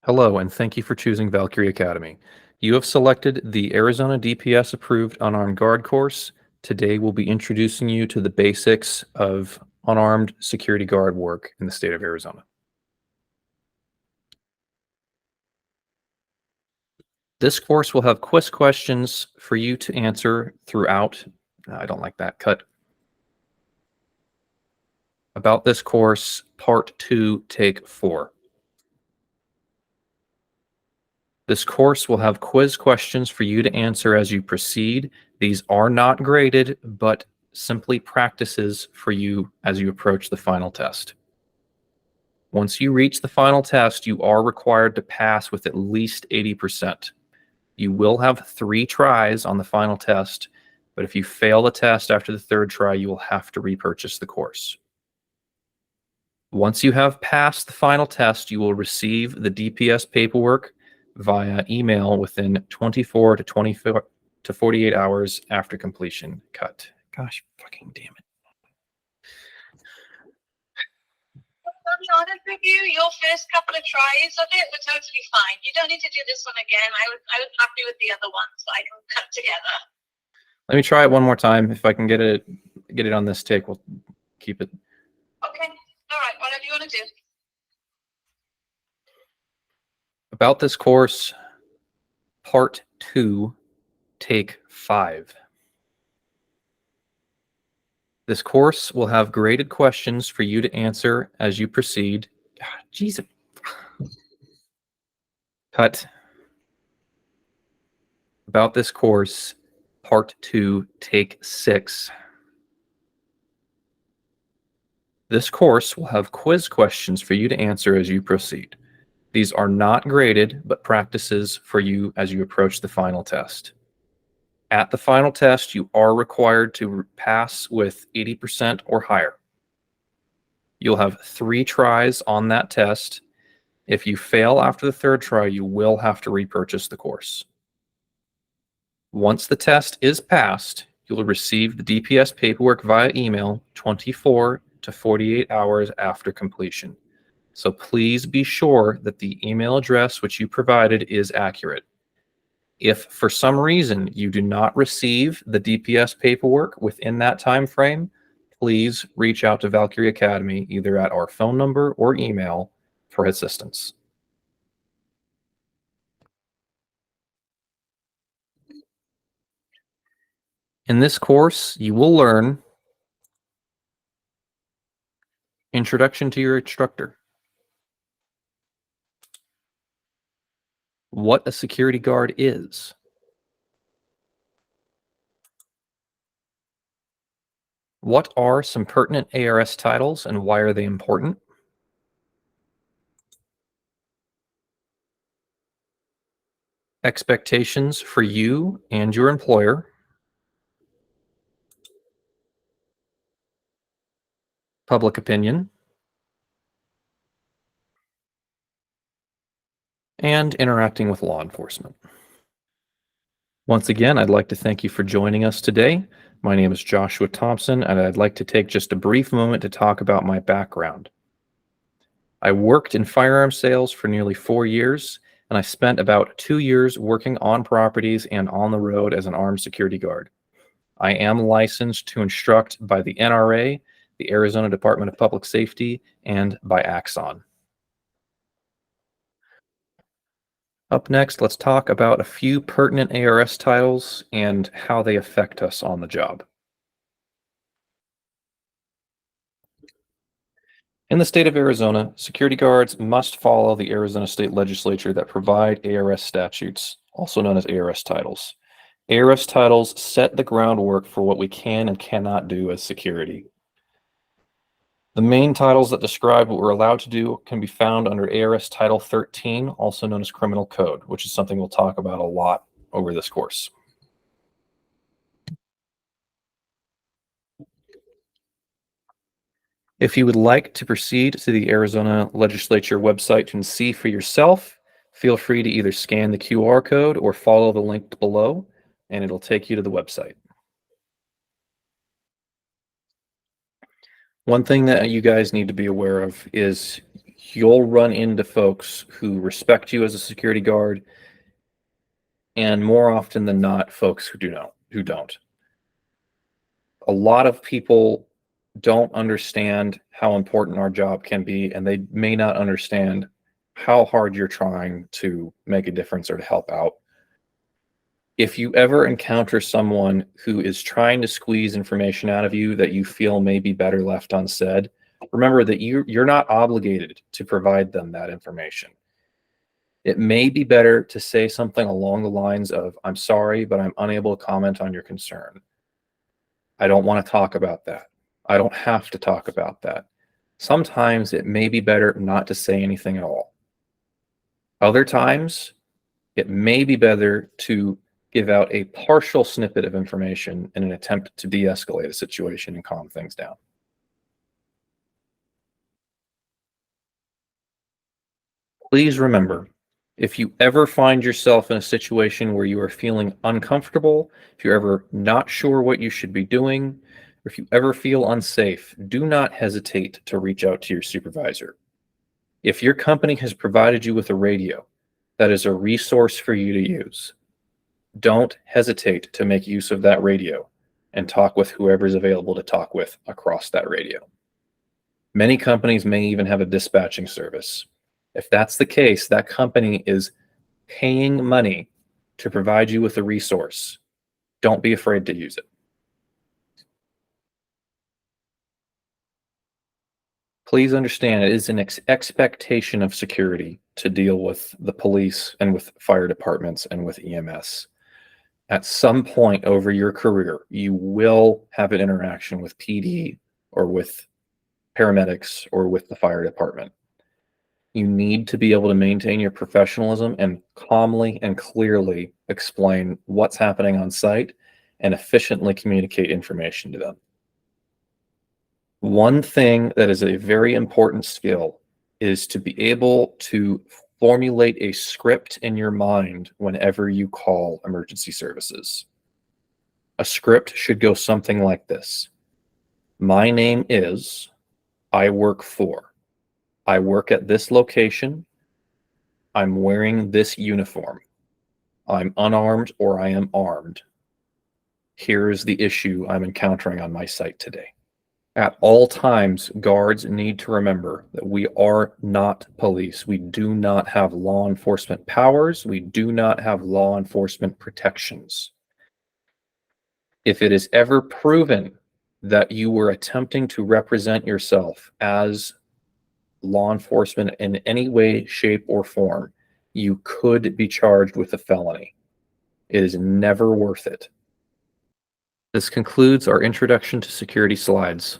Hello, and thank you for choosing Valkyrie Academy. You have selected the Arizona DPS approved unarmed guard course. Today, we'll be introducing you to the basics of unarmed security guard work in the state of Arizona. This course will have quiz questions for you to answer throughout. I don't like that cut. About this course, Part 2, Take 4. This course will have quiz questions for you to answer as you proceed. These are not graded, but simply practices for you as you approach the final test. Once you reach the final test, you are required to pass with at least 80%. You will have 3 tries on the final test, but if you fail the test after the 3rd try, you will have to repurchase the course. Once you have passed the final test, you will receive the DPS paperwork via email within 24 to 48 hours after completion. Cut. Gosh, fucking damn it. I'll be honest with you, your first couple of tries of it were totally fine. You don't need to do this one again. I was happy with the other ones that I can cut together. Let me try it one more time. If I can get it on this take, we'll keep it. Okay. All right. Whatever you want to do. About this course, Part 2, Take 5. This course will have graded questions for you to answer as you proceed. Jesus. Cut. About this course, Part 2, Take 6. This course will have quiz questions for you to answer as you proceed. These are not graded, but practices for you as you approach the final test. At the final test, you are required to pass with 80% or higher. You'll have 3 tries on that test. If you fail after the 3rd try, you will have to repurchase the course. Once the test is passed, you'll receive the DPS paperwork via email 24 to 48 hours after completion. So please be sure that the email address which you provided is accurate. If for some reason you do not receive the DPS paperwork within that time frame, please reach out to Valkyrie Academy either at our phone number or email for assistance. In this course, you will learn Introduction to your Instructor, what a security guard is, what are some pertinent ARS titles and why are they important, expectations for you and your employer, public opinion, and interacting with law enforcement. Once again, I'd like to thank you for joining us today. My name is Joshua Thompson, and I'd like to take just a brief moment to talk about my background. I worked in firearms sales for nearly 4 years, and I spent about 2 years working on properties and on the road as an armed security guard. I am licensed to instruct by the NRA, the Arizona Department of Public Safety, and by Axon. Up next, let's talk about a few pertinent ARS titles and how they affect us on the job. In the state of Arizona, security guards must follow the Arizona state legislature that provide ARS statutes, also known as ARS titles. ARS titles set the groundwork for what we can and cannot do as security. The main titles that describe what we're allowed to do can be found under ARS Title 13, also known as Criminal Code, which is something we'll talk about a lot over this course. If you would like to proceed to the Arizona Legislature website and see for yourself, feel free to either scan the QR code or follow the link below, and it'll take you to the website. One thing that you guys need to be aware of is you'll run into folks who respect you as a security guard, and more often than not, folks who don't. A lot of people don't understand how important our job can be, and they may not understand how hard you're trying to make a difference or to help out. If you ever encounter someone who is trying to squeeze information out of you that you feel may be better left unsaid, remember that you're not obligated to provide them that information. It may be better to say something along the lines of, "I'm sorry, but I'm unable to comment on your concern. I don't want to talk about that. I don't have to talk about that." Sometimes it may be better not to say anything at all. Other times, it may be better to give out a partial snippet of information in an attempt to de-escalate a situation and calm things down. Please remember, if you ever find yourself in a situation where you are feeling uncomfortable, if you're ever not sure what you should be doing, or if you ever feel unsafe, do not hesitate to reach out to your supervisor. If your company has provided you with a radio, that is a resource for you to use. Don't hesitate to make use of that radio and talk with whoever's available to talk with across that radio. Many companies may even have a dispatching service. If that's the case, that company is paying money to provide you with a resource. Don't be afraid to use it. Please understand, it is an expectation of security to deal with the police and with fire departments and with EMS. At some point over your career, you will have an interaction with PD or with paramedics or with the fire department. You need to be able to maintain your professionalism and calmly and clearly explain what's happening on site and efficiently communicate information to them. One thing that is a very important skill is to be able to formulate a script in your mind whenever you call emergency services. A script should go something like this. My name is, I work for. I work at this location. I'm wearing this uniform. I'm unarmed or I am armed. Here's the issue I'm encountering on my site today. At all times, guards need to remember that we are not police. We do not have law enforcement powers. We do not have law enforcement protections. If it is ever proven that you were attempting to represent yourself as law enforcement in any way, shape, or form, you could be charged with a felony. It is never worth it. This concludes our introduction to security slides.